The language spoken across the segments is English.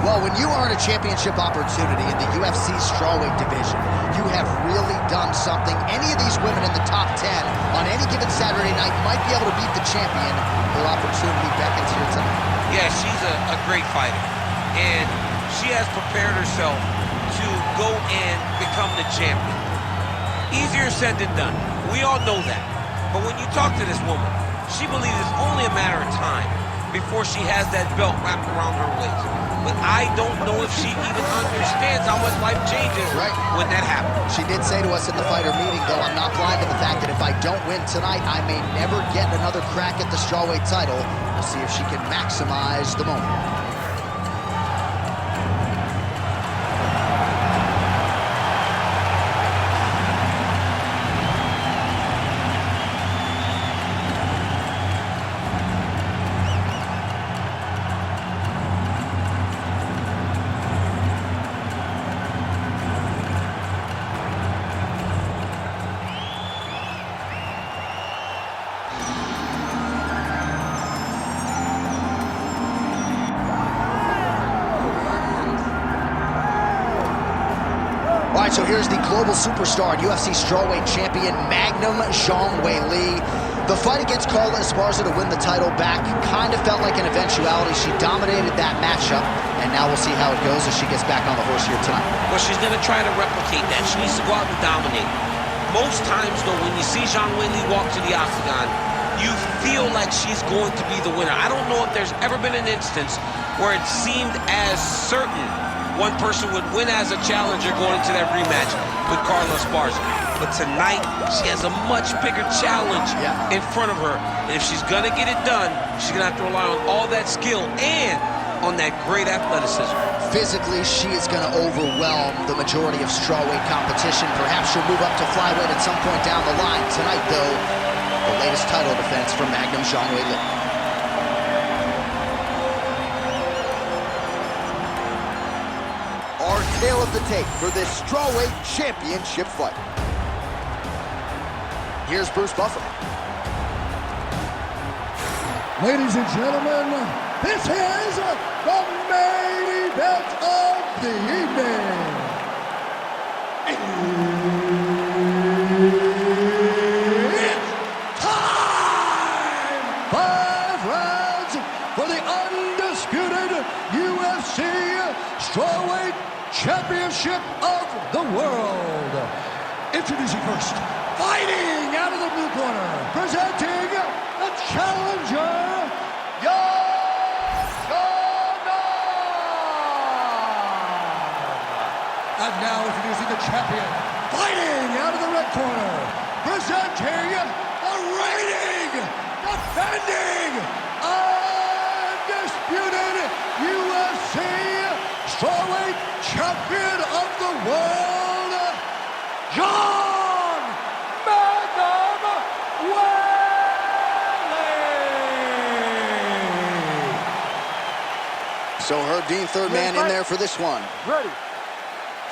Well, when you earn a championship opportunity in the UFC strawweight division, you have really done something. Any of these women in the top 10 on any given Saturday night might be able to beat the champion. Her opportunity beckons here tonight. Yeah, she's a great fighter, and she has prepared herself to go and become the champion. Easier said than done. We all know that. But when you talk to this woman, she believes it's only a matter of time before she has that belt wrapped around her waist. But I don't know if she even understands how much life changes when that happens. She did say to us in the fighter meeting, though, I'm not blind to the fact that if I don't win tonight, I may never get another crack at the strawweight title. We'll see if she can maximize the moment. All right, so here's the global superstar and UFC strawweight champion, Magnum Zhang Weili. The fight against Carla Esparza to win the title back kind of felt like an eventuality. She dominated that matchup, and now we'll see how it goes as she gets back on the horse here tonight. Well, she's going to try to replicate that. She needs to go out and dominate. Most times, though, when you see Zhang Weili walk to the octagon, you feel like she's going to be the winner. I don't know if there's ever been an instance where it seemed as certain one person would win as a challenger going into that rematch with Carla Esparza. But tonight, she has a much bigger challenge in front of her. And if she's gonna get it done, she's gonna have to rely on all that skill and on that great athleticism. Physically, she is gonna overwhelm the majority of strawweight competition. Perhaps she'll move up to flyweight at some point down the line. Tonight, though, the latest title defense from Magnum Zhang Weili. Tale of the tape for this strawweight championship fight. Here's Bruce Buffer. Ladies and gentlemen, this is the main event of the evening. It's time! 5 rounds for the undisputed UFC strawweight championship of the world. Introducing first, fighting out of the blue corner, presenting the challenger, Xiaonan. And now introducing the champion, fighting out of the red corner, presenting the reigning, defending, undisputed UFC strawweight champion of the world, Zhang Weili. So Herb Dean, third man in there for this one. Ready.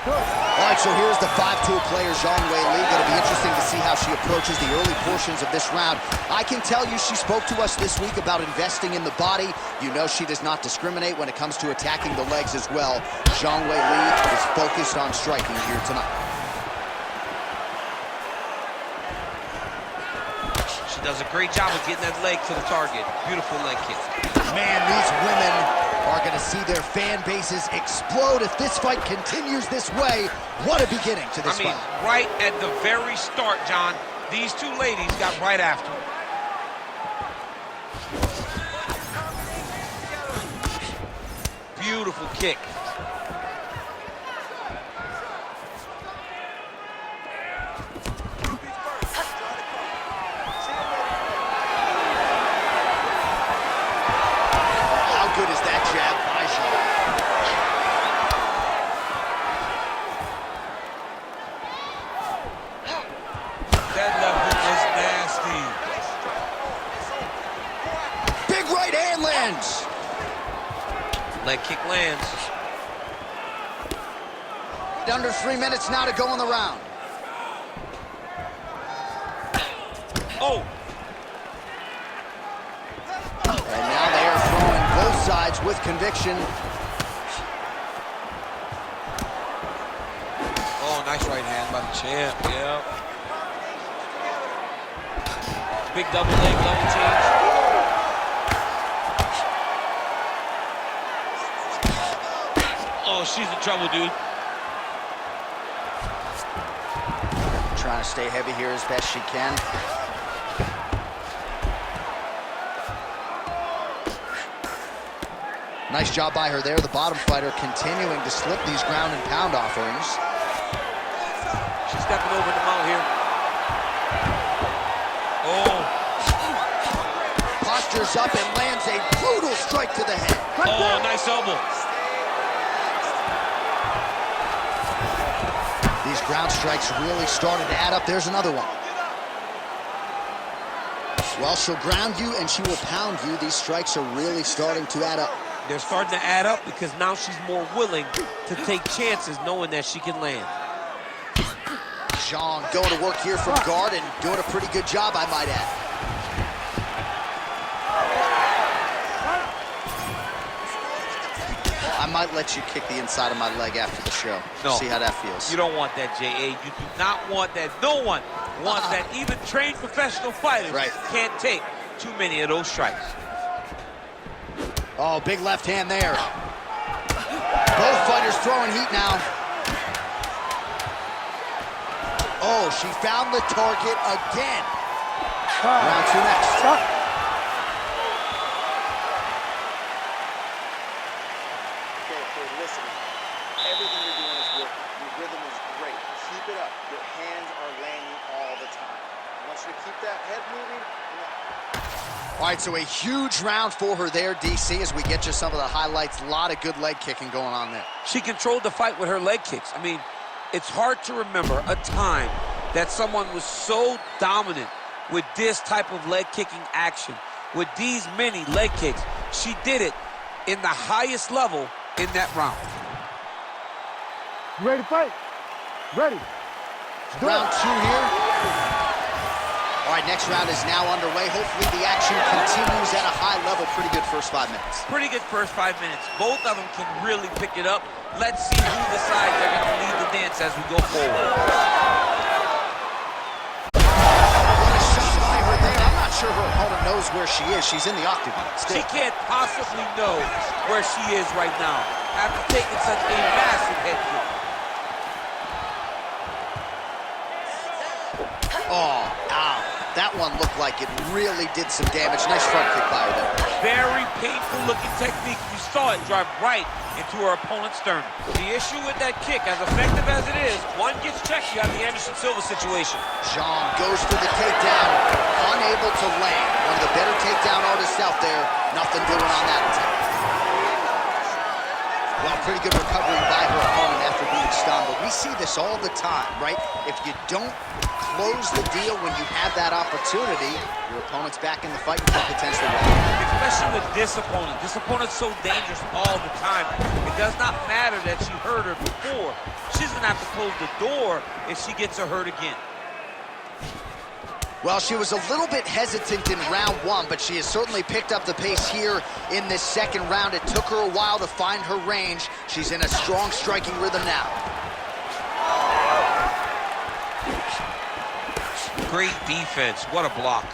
All right, so here's the 5'2" player, Zhang Weili. Going to be interesting to see how she approaches the early portions of this round. I can tell you she spoke to us this week about investing in the body. You know she does not discriminate when it comes to attacking the legs as well. Zhang Weili is focused on striking here tonight. She does a great job of getting that leg to the target. Beautiful leg kick. Man, these women are going to see their fan bases explode if this fight continues this way. What a beginning to this fight. Right at the very start, John, these two ladies got right after her. Beautiful kick. How good is that jab by Zhang? That level is nasty. Big right hand lands. Leg kick lands. Under 3 minutes now to go in the round. Oh! And now they are throwing both sides with conviction. nice right hand by the champ, yeah. Big double leg, level change. Oh, she's in trouble, dude. Trying to stay heavy here as best she can. Nice job by her there. The bottom fighter continuing to slip these ground and pound offerings. She's stepping over the mount here. Oh. Postures up and lands a brutal strike to the head. Oh, nice elbow. These ground strikes really started to add up. There's another one. Well, she'll ground you and she will pound you. These strikes are really starting to add up. They're starting to add up because now she's more willing to take chances knowing that she can land. Zhang going to work here from guard and doing a pretty good job, I might add. I might let you kick the inside of my leg after the show. No. See how that feels. You don't want that, J.A. You do not want that. No one wants that. Even trained professional fighters can't take too many of those strikes. Oh, big left hand there. Both fighters throwing heat now. Oh, she found the target again. Round two next. Okay, listen. Everything you're doing is working. Your rhythm is great. Keep it up. Your hands are landing all the time. I want you to keep that head moving. All right, so a huge round for her there, DC, as we get you some of the highlights. A lot of good leg kicking going on there. She controlled the fight with her leg kicks. I mean, it's hard to remember a time that someone was so dominant with this type of leg kicking action, with these many leg kicks. She did it in the highest level in that round. You ready to fight? Ready. Round two here. All right, next round is now underway. Hopefully the action continues at a high level. Pretty good first 5 minutes. Pretty good first 5 minutes. Both of them can really pick it up. Let's see who decides they're going to lead the dance as we go forward. What a shot by her there. I'm not sure her opponent knows where she is. She's in the octagon still. She can't possibly know where she is right now after taking such a massive head kick. Oh, ow. That one looked like it really did some damage. Nice front kick by her there. Very painful looking technique. You saw it drive right into her opponent's sternum. The issue with that kick, as effective as it is, one gets checked, you have the Anderson Silva situation. Zhang goes for the takedown, unable to land. One of the better takedown artists out there. Nothing doing on that attack. Well, pretty good recovery by her opponent after being stunned, but we see this all the time, right? If you don't close the deal when you have that opportunity, your opponent's back in the fight and can potentially win. Especially with this opponent. This opponent's so dangerous all the time. It does not matter that she hurt her before. She's gonna have to close the door if she gets her hurt again. Well, she was a little bit hesitant in round one, but she has certainly picked up the pace here in this second round. It took her a while to find her range. She's in a strong striking rhythm now. Great defense. What a block.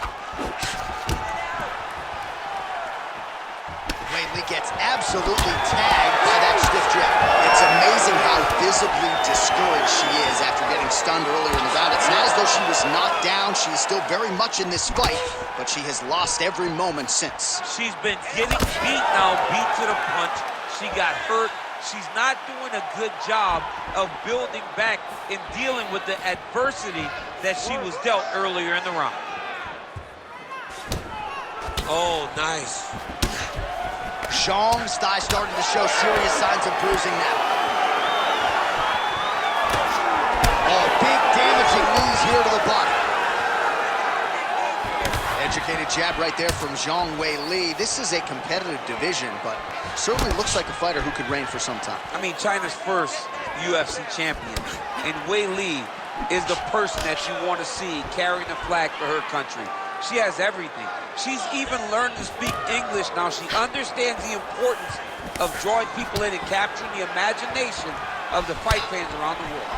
Weili gets absolutely tagged by that stiff jab. It's amazing how visibly discouraged she is after getting stunned earlier in the round. It's not as though she was knocked down. She's still very much in this fight, but she has lost every moment since. She's been getting beat now, beat to the punch. She got hurt. She's not doing a good job of building back and dealing with the adversity that she was dealt earlier in the round. Oh, nice. Zhang's thigh starting to show serious signs of bruising now. Oh, big damaging knees here to the body. Educated jab right there from Zhang Weili. This is a competitive division, but certainly looks like a fighter who could reign for some time. I mean, China's first UFC champion, and Weili is the person that you want to see carrying the flag for her country. She has everything. She's even learned to speak English now. She understands the importance of drawing people in and capturing the imagination of the fight fans around the world.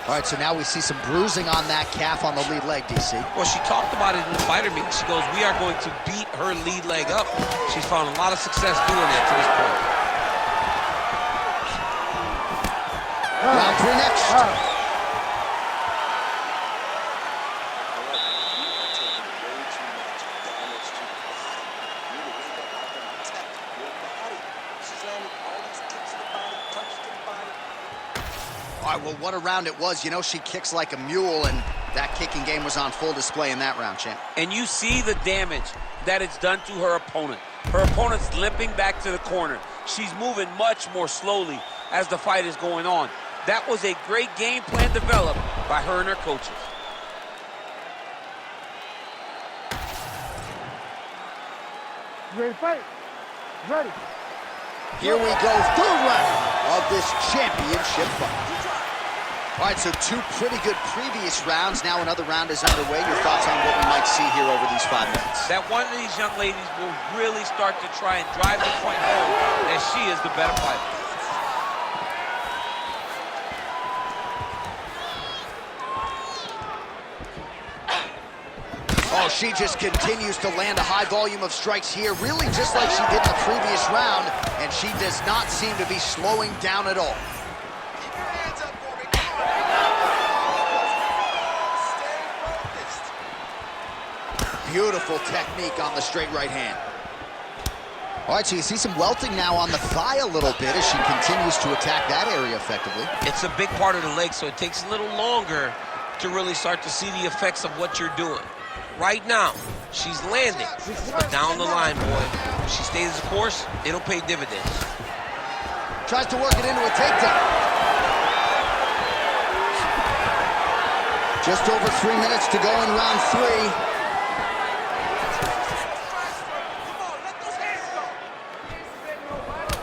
All right, so now we see some bruising on that calf on the lead leg, DC. Well, she talked about it in the fighter meeting. She goes, we are going to beat her lead leg up. She's found a lot of success doing that to this point. Round 3 next. All right, well, what a round it was. You know, she kicks like a mule, and that kicking game was on full display in that round, champ. And you see the damage that it's done to her opponent. Her opponent's limping back to the corner. She's moving much more slowly as the fight is going on. That was a great game plan developed by her and her coaches. You ready to fight? Ready. Here we go, third round of this championship fight. All right, so 2 pretty good previous rounds. Now another round is underway. Your thoughts on what we might see here over these 5 minutes? That one of these young ladies will really start to try and drive the point home that she is the better fighter. Oh, she just continues to land a high volume of strikes here, really just like she did in the previous round, and she does not seem to be slowing down at all. Keep your hands up for me. Come on. Stay focused. Beautiful technique on the straight right hand. All right, so you see some welting now on the thigh a little bit as she continues to attack that area effectively. It's a big part of the leg, so it takes a little longer to really start to see the effects of what you're doing. Right now, she's landing, but down the line, boy, if she stays the course, it'll pay dividends. Tries to work it into a takedown. Just over 3 minutes to go in round 3.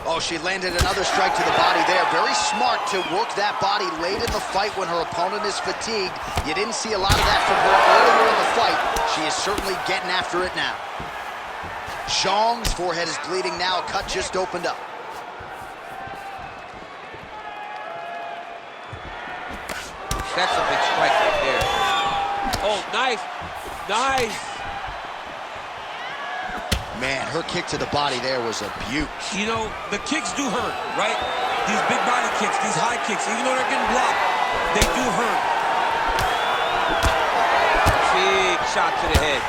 Oh, she landed another strike to the body there. Very smart to work that body late in the fight when her opponent is fatigued. You didn't see a lot of that from her earlier in the fight. She is certainly getting after it now. Zhang's forehead is bleeding now. A cut just opened up. That's a big strike right there. Oh, nice. Nice. Man, her kick to the body there was a beaut. You know, the kicks do hurt, right? These big body kicks, these high kicks, even though they're getting blocked, they do hurt. Big shot to the head.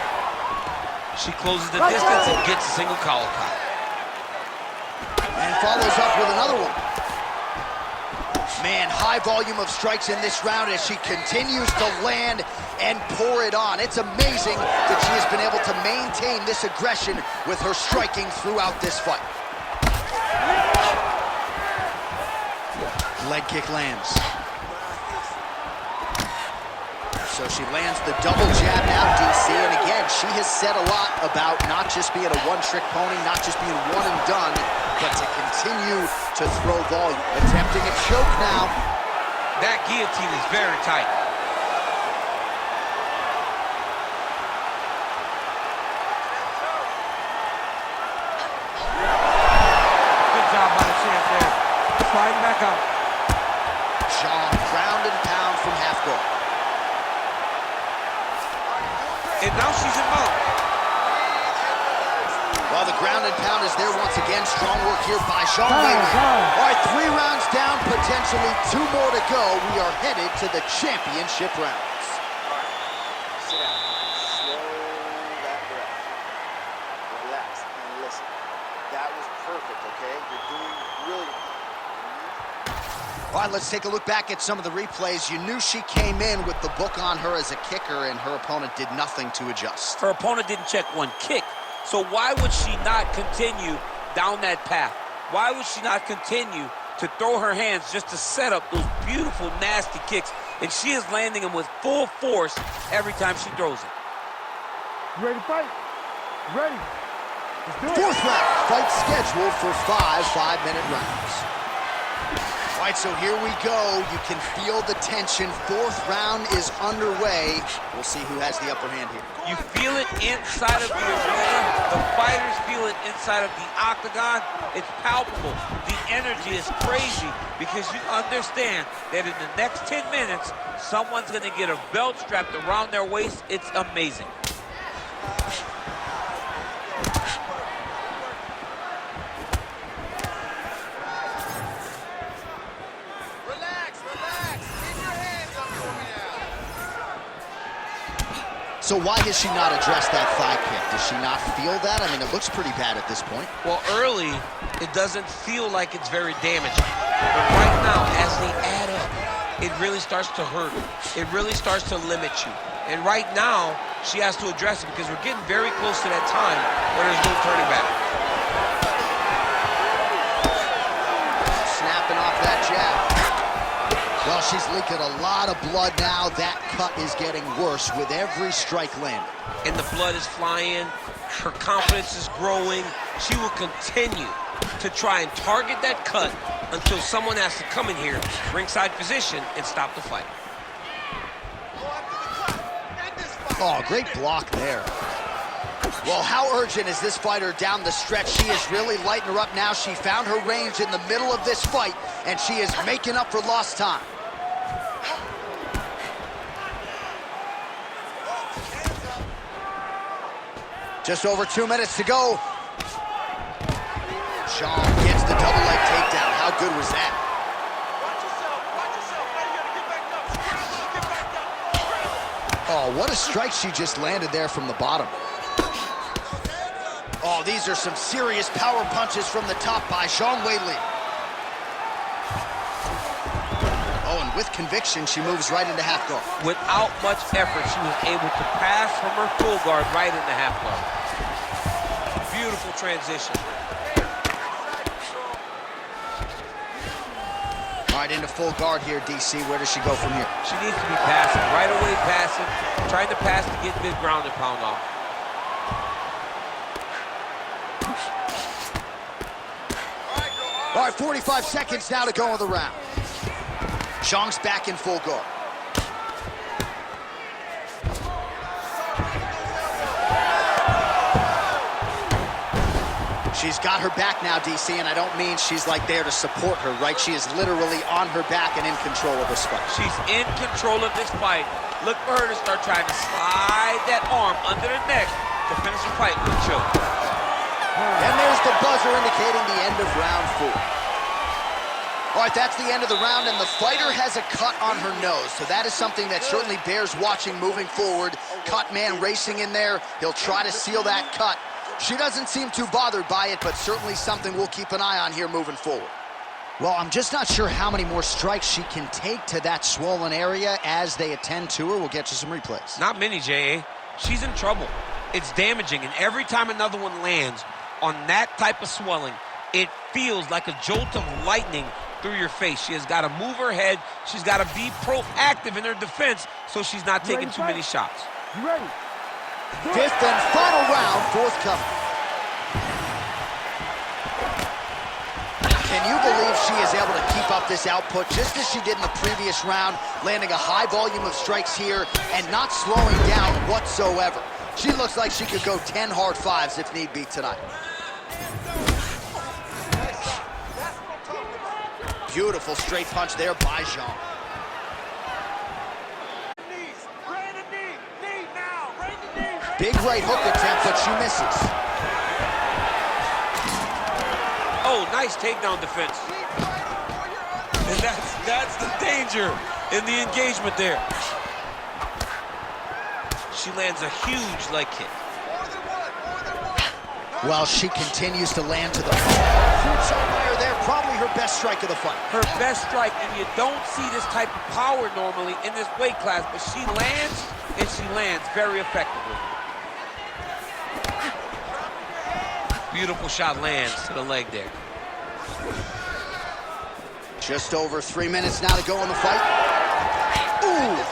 She closes the distance and gets a single collar cop. And follows up with another one. Man, high volume of strikes in this round as she continues to land and pour it on. It's amazing that she has been able to maintain this aggression with her striking throughout this fight. Leg kick lands. So she lands the double jab now, DC, and again, she has said a lot about not just being a one-trick pony, not just being one and done, but to continue to throw volume. Attempting a choke now. That guillotine is very tight. Good job by the champ there. Sliding back up. Zhang, ground and pound from half guard. And now she's in mount. Well, the ground and pound is there once again. Strong work here by Xiaonan Win. All right, 3 rounds down, potentially 2 more to go. We are headed to the championship rounds. Sit down. Slow that breath. Relax and listen. That was perfect, okay? You're doing brilliant. All right, let's take a look back at some of the replays. You knew she came in with the book on her as a kicker, and her opponent did nothing to adjust. Her opponent didn't check one kick. So why would she not continue down that path? Why would she not continue to throw her hands just to set up those beautiful, nasty kicks? And she is landing them with full force every time she throws it. You ready to fight? Ready. Let's do it. 4th round, fight scheduled for 5 5-minute rounds. All right, so here we go. You can feel the tension. Fourth round is underway. We'll see who has the upper hand here. You feel it inside of the arena. The fighters feel it inside of the octagon. It's palpable. The energy is crazy because you understand that in the next 10 minutes, someone's going to get a belt strapped around their waist. It's amazing. So why has she not addressed that thigh kick? Does she not feel that? I mean, it looks pretty bad at this point. Well, early, it doesn't feel like it's very damaging. But right now, as they add up, it really starts to hurt. It really starts to limit you. And right now, she has to address it because we're getting very close to that time where there's no turning back. Snapping off that jab. Well, she's leaking a lot of blood now. That cut is getting worse with every strike landed. And the blood is flying. Her confidence is growing. She will continue to try and target that cut until someone has to come in here, ringside position, and stop the fight. Oh, great block there. Well, how urgent is this fighter down the stretch? She is really lighting her up now. She found her range in the middle of this fight, and she is making up for lost time. Just over 2 minutes to go. Zhang gets the double leg takedown. How good was that? Oh, what a strike she just landed there from the bottom. Oh, these are some serious power punches from the top by Zhang Weili. Oh, and with conviction, she moves right into half guard. Without much effort, she was able to pass from her full guard right into half guard. Beautiful transition. All right, into full guard here, DC. Where does she go from here? She needs to be passing, right away passing, trying to pass to get good ground and pound off. All right, 45 seconds now to go in the round. Zhang's back in full guard. She's got her back now, DC, and I don't mean she's like there to support her, right? She is literally on her back and in control of this fight. She's in control of this fight. Look for her to start trying to slide that arm under the neck to finish the fight with a choke. And there's the buzzer indicating the end of round 4. All right, that's the end of the round, and the fighter has a cut on her nose, so that is something that certainly bears watching moving forward. Cut man racing in there. He'll try to seal that cut. She doesn't seem too bothered by it, but certainly something we'll keep an eye on here moving forward. Well, I'm just not sure how many more strikes she can take to that swollen area as they attend to her. We'll get you some replays. Not many, J.A. She's in trouble. It's damaging, and every time another one lands on that type of swelling, it feels like a jolt of lightning through your face. She has got to move her head. She's got to be proactive in her defense so she's not taking too many shots. You ready? Fifth and final round, forthcoming. Can you believe she is able to keep up this output just as she did in the previous round, landing a high volume of strikes here and not slowing down whatsoever? She looks like she could go 10 hard fives if need be tonight. Beautiful straight punch there by Zhang. Big right hook attempt, but she misses. Oh, nice takedown defense. And that's the danger in the engagement there. She lands a huge leg kick. Well, she continues to land to the huge shot by her there, probably her best strike of the fight. Her best strike, and you don't see this type of power normally in this weight class, but she lands, and she lands very effectively. Beautiful shot lands to the leg there. Just over 3 minutes now to go in the fight. Ooh!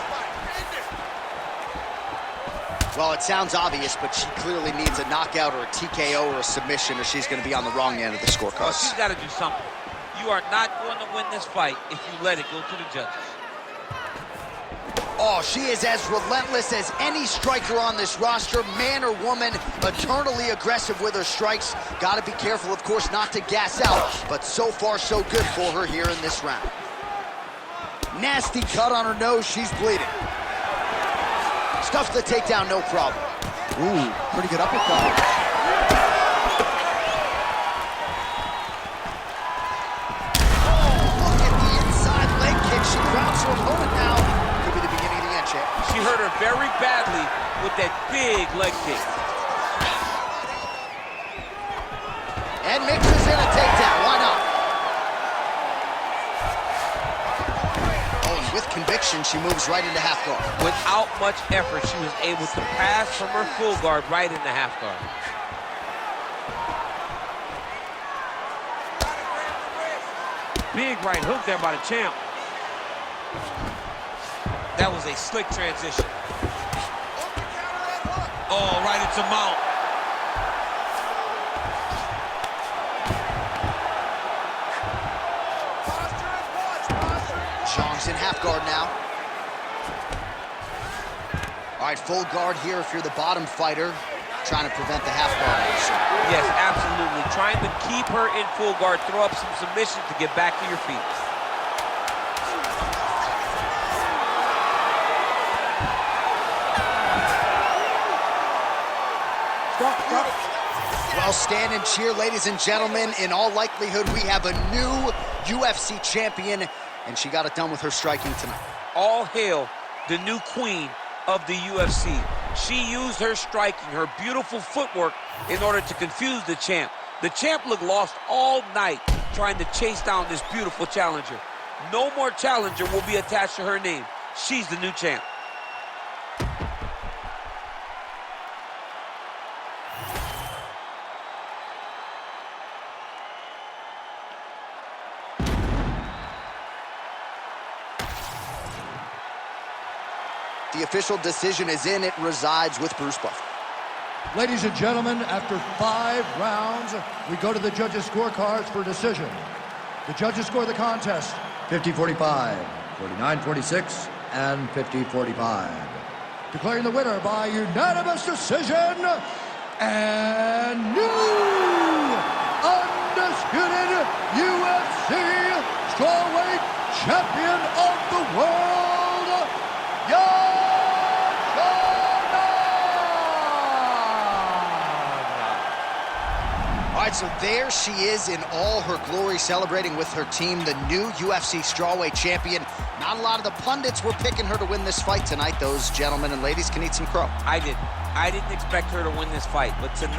Well, it sounds obvious, but she clearly needs a knockout or a TKO or a submission, or she's going to be on the wrong end of the scorecard. Well, she's got to do something. You are not going to win this fight if you let it go to the judges. Oh, she is as relentless as any striker on this roster, man or woman, eternally aggressive with her strikes. Got to be careful, of course, not to gas out, but so far so good for her here in this round. Nasty cut on her nose, she's bleeding. Stuffs the takedown, no problem. Ooh, pretty good uppercut. Look at the inside leg kick. She grounds her opponent now. Could be the beginning of the end, champ. She hurt her very badly with that big leg kick. And mixes in a takedown. Why not? Oh, and with conviction, she moves right into half guard. Without much effort, she was able to pass from her full guard right into half guard. Big right hook there by the champ. That was a slick transition. Oh, right into mount. Zhang's in half guard now. All right, full guard here if you're the bottom fighter, trying to prevent the half guard action. Yes, absolutely. Trying to keep her in full guard, throw up some submissions to get back to your feet. Stop. Well, stand and cheer, ladies and gentlemen. In all likelihood, we have a new UFC champion, and she got it done with her striking tonight. All hail the new queen of the UFC. She used her striking, her beautiful footwork, in order to confuse the champ. The champ looked lost all night trying to chase down this beautiful challenger. No more challenger will be attached to her name. She's the new champ. The official decision is in. It resides with Bruce Buffer. Ladies and gentlemen, after 5 rounds, we go to the judges' scorecards for decision. The judges score the contest 50-45, 49-46, and 50-45. Declaring the winner by unanimous decision, and new undisputed UFC strawweight champion of the world, Xiaonan! All right, so there she is in all her glory, celebrating with her team, the new UFC strawweight champion. Not a lot of the pundits were picking her to win this fight tonight. Those gentlemen and ladies can eat some crow. I didn't expect her to win this fight, but tonight,